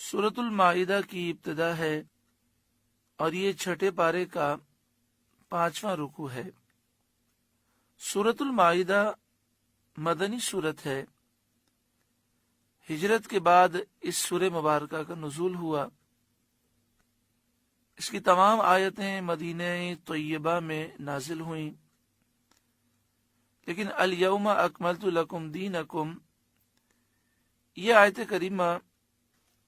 سورۃ المائدہ کی ابتدا ہے اور یہ چھٹے پارے کا 5واں رکوع ہے۔ سورۃ المائدہ مدنی سورت ہے۔ ہجرت کے بعد اس سورہ مبارکہ کا نزول ہوا۔ اس کی تمام آیتیں مدینہ طیبہ میں نازل ہوئیں، لیکن الیوم اکملت لکم دینکم یہ آیت کریمہ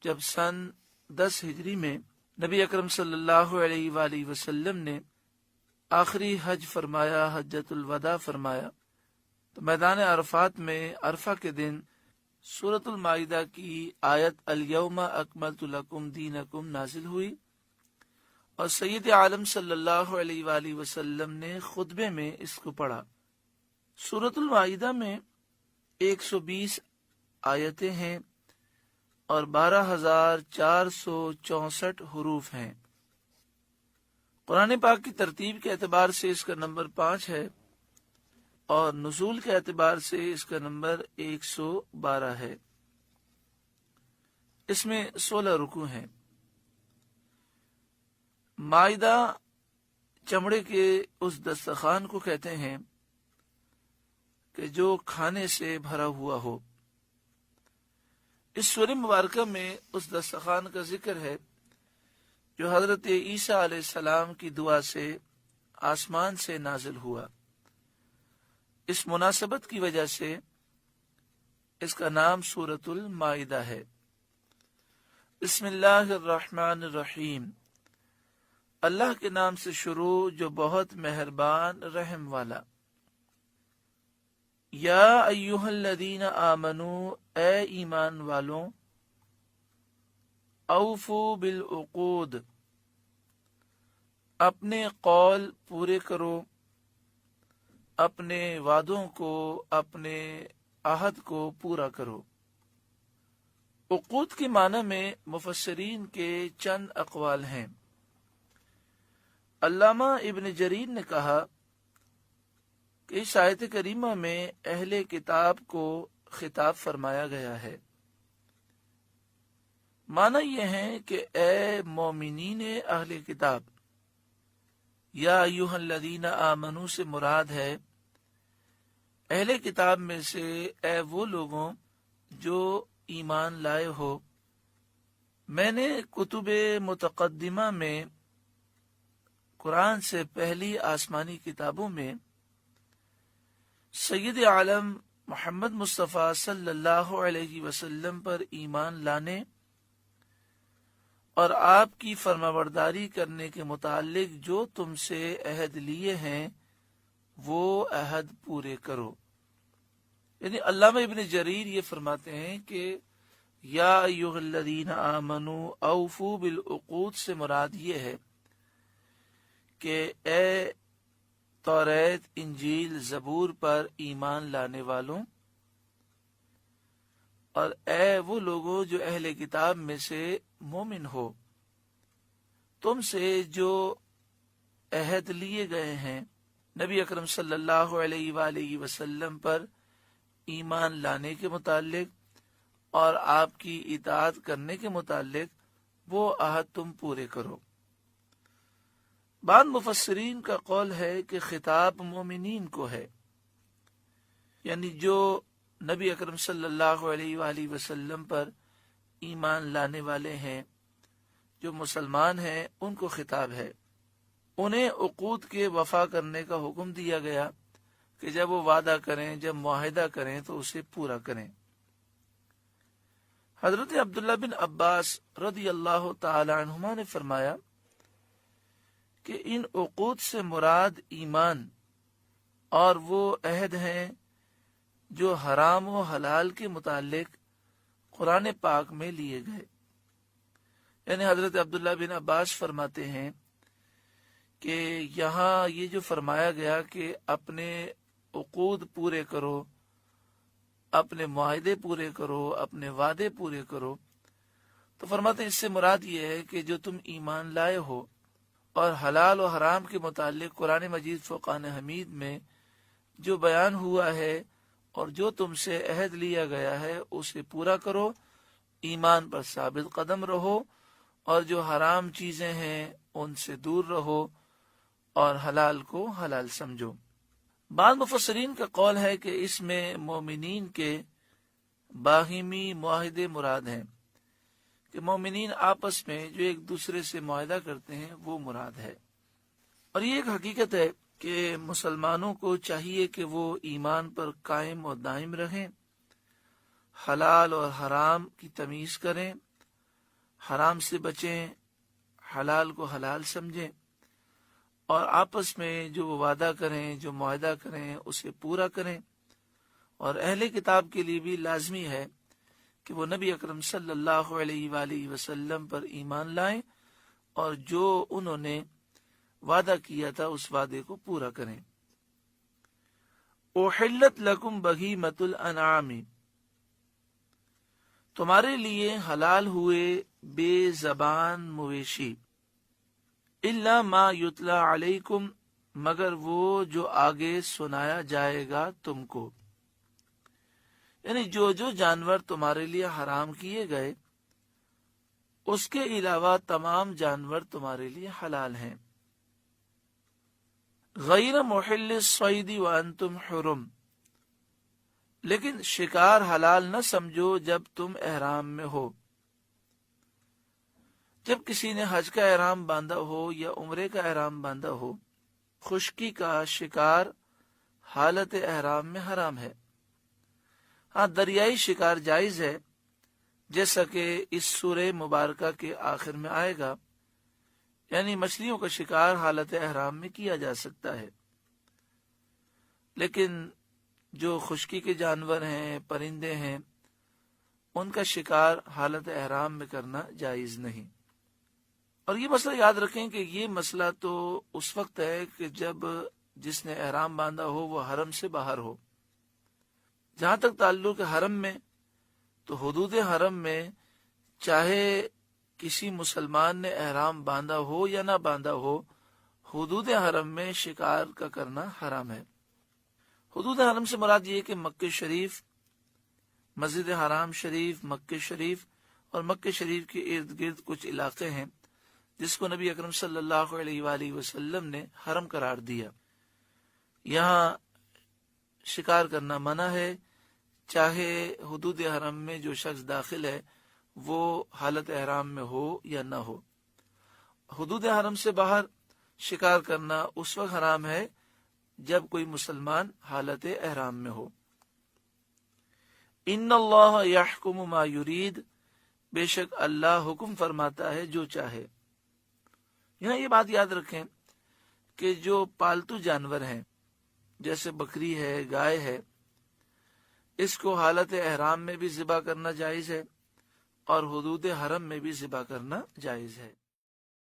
جب سن 10 ہجری میں نبی اکرم صلی اللہ علیہ وآلہ وسلم نے آخری حج فرمایا، حجۃ الوداع فرمایا، تو میدان عرفات میں عرفہ کے دن سورۃ المائدہ کی آیت الیوم اکملت لکم دینکم نازل ہوئی، اور سید عالم صلی اللہ علیہ وآلہ وسلم نے خطبے میں اس کو پڑھا۔ سورۃ المائدہ میں 120 آیتیں ہیں اور 12,464 حروف ہیں۔ قرآن پاک کی ترتیب کے اعتبار سے اس کا نمبر 5 ہے اور نزول کے اعتبار سے اس کا نمبر 112 ہے۔ اس میں 16 رکوع ہیں۔ مائدہ چمڑے کے اس دسترخوان کو کہتے ہیں کہ جو کھانے سے بھرا ہوا ہو۔ اس سورہ مبارکہ میں اس دسترخوان کا ذکر ہے جو حضرت عیسیٰ علیہ السلام کی دعا سے آسمان سے نازل ہوا۔ اس مناسبت کی وجہ سے اس کا نام سورۃ المائدہ ہے۔ بسم اللہ الرحمن الرحیم، اللہ کے نام سے شروع جو بہت مہربان رحم والا۔ یا ایھا الذین آمنوا اے ایمان والوں، اوفوا بالعقود اپنے قول پورے کرو، اپنے وعدوں کو، اپنے عہد کو پورا کرو۔ عقود کے معنی میں مفسرین کے چند اقوال ہیں۔ علامہ ابن جریر نے کہا کہ اس آیت کریمہ میں اہل کتاب کو خطاب فرمایا گیا ہے۔ معنی یہ ہے کہ اے مومنین اہل کتاب، یا ایھا الذین آمنوا سے مراد ہے اہل کتاب میں سے اے وہ لوگوں جو ایمان لائے ہو۔ میں نے کتب متقدمہ میں قرآن سے پہلی آسمانی کتابوں میں سید عالم محمد مصطفیٰ صلی اللہ علیہ وسلم پر ایمان لانے اور آپ کی فرمانبرداری کرنے کے متعلق جو تم سے عہد لیے ہیں وہ عہد پورے کرو۔ یعنی علامہ ابن جریر یہ فرماتے ہیں کہ یا ایھا الذین آمنوا اوفوا بالعقود سے مراد یہ ہے کہ اے توریت، انجیل، زبور پر ایمان لانے والوں، اور اے وہ لوگوں جو اہل کتاب میں سے مومن ہو، تم سے جو عہد لیے گئے ہیں نبی اکرم صلی اللہ علیہ وآلہ وسلم پر ایمان لانے کے متعلق اور آپ کی اطاعت کرنے کے متعلق، وہ عہد تم پورے کرو۔ بعض مفسرین کا قول ہے کہ خطاب مومنین کو ہے، یعنی جو نبی اکرم صلی اللہ علیہ وآلہ وسلم پر ایمان لانے والے ہیں، جو مسلمان ہیں، ان کو خطاب ہے۔ انہیں عقود کے وفا کرنے کا حکم دیا گیا کہ جب وہ وعدہ کریں، جب معاہدہ کریں تو اسے پورا کریں۔ حضرت عبداللہ بن عباس رضی اللہ تعالی عنہما نے فرمایا کہ ان عقود سے مراد ایمان اور وہ عہد ہیں جو حرام و حلال کے متعلق قرآن پاک میں لیے گئے۔ یعنی حضرت عبداللہ بن عباس فرماتے ہیں کہ یہاں یہ جو فرمایا گیا کہ اپنے عقود پورے کرو، اپنے معاہدے پورے کرو، اپنے وعدے پورے کرو، تو فرماتے ہیں اس سے مراد یہ ہے کہ جو تم ایمان لائے ہو اور حلال و حرام کے متعلق قرآن مجید فرقان حمید میں جو بیان ہوا ہے اور جو تم سے عہد لیا گیا ہے اسے پورا کرو، ایمان پر ثابت قدم رہو اور جو حرام چیزیں ہیں ان سے دور رہو اور حلال کو حلال سمجھو۔ بعض مفسرین کا قول ہے کہ اس میں مومنین کے باہمی معاہدے مراد ہیں، کہ مومنین آپس میں جو ایک دوسرے سے معاہدہ کرتے ہیں وہ مراد ہے۔ اور یہ ایک حقیقت ہے کہ مسلمانوں کو چاہیے کہ وہ ایمان پر قائم اور دائم رہیں، حلال اور حرام کی تمیز کریں، حرام سے بچیں، حلال کو حلال سمجھیں، اور آپس میں جو وہ وعدہ کریں، جو معاہدہ کریں اسے پورا کریں۔ اور اہل کتاب کے لیے بھی لازمی ہے کہ وہ نبی اکرم صلی اللہ علیہ وآلہ وسلم پر ایمان لائیں اور جو انہوں نے وعدہ کیا تھا اس وعدے کو پورا کریں۔ احلت لکم بہیمۃ الانعام، تمہارے لیے حلال ہوئے بے زبان مویشی، الا ما یتلا علیکم، مگر وہ جو آگے سنایا جائے گا تم کو، یعنی جو جو جانور تمہارے لیے حرام کیے گئے اس کے علاوہ تمام جانور تمہارے لیے حلال ہیں۔ غیر محل الصید وانتم حرم، لیکن شکار حلال نہ سمجھو جب تم احرام میں ہو۔ جب کسی نے حج کا احرام باندھا ہو یا عمرے کا احرام باندھا ہو، خشکی کا شکار حالت احرام میں حرام ہے۔ ہاں، دریائی شکار جائز ہے، جیسا کہ اس سورہ مبارکہ کے آخر میں آئے گا، یعنی مچھلیوں کا شکار حالت احرام میں کیا جا سکتا ہے، لیکن جو خشکی کے جانور ہیں، پرندے ہیں، ان کا شکار حالت احرام میں کرنا جائز نہیں۔ اور یہ مسئلہ یاد رکھیں کہ یہ مسئلہ تو اس وقت ہے کہ جب جس نے احرام باندھا ہو وہ حرم سے باہر ہو۔ جہاں تک تعلق حرم میں، تو حدود حرم میں چاہے کسی مسلمان نے احرام باندھا ہو یا نہ باندھا ہو، حدود حرم میں شکار کا کرنا حرام ہے۔ حدود حرم سے مراد یہ کہ مکہ شریف، مسجد حرام شریف، مکہ شریف اور مکہ شریف کے ارد گرد کچھ علاقے ہیں جس کو نبی اکرم صلی اللہ علیہ وآلہ وسلم نے حرم قرار دیا۔ یہاں شکار کرنا منع ہے، چاہے حدود حرم میں جو شخص داخل ہے وہ حالت احرام میں ہو یا نہ ہو۔ حدود حرم سے باہر شکار کرنا اس وقت حرام ہے جب کوئی مسلمان حالت احرام میں ہو۔ ان اللہ یحکم ما یرید، بے شک اللہ حکم فرماتا ہے جو چاہے۔ یہاں یہ بات یاد رکھیں کہ جو پالتو جانور ہیں جیسے بکری ہے، گائے ہے، اس کو حالت احرام میں بھی ذبح کرنا جائز ہے اور حدود حرم میں بھی ذبح کرنا جائز ہے۔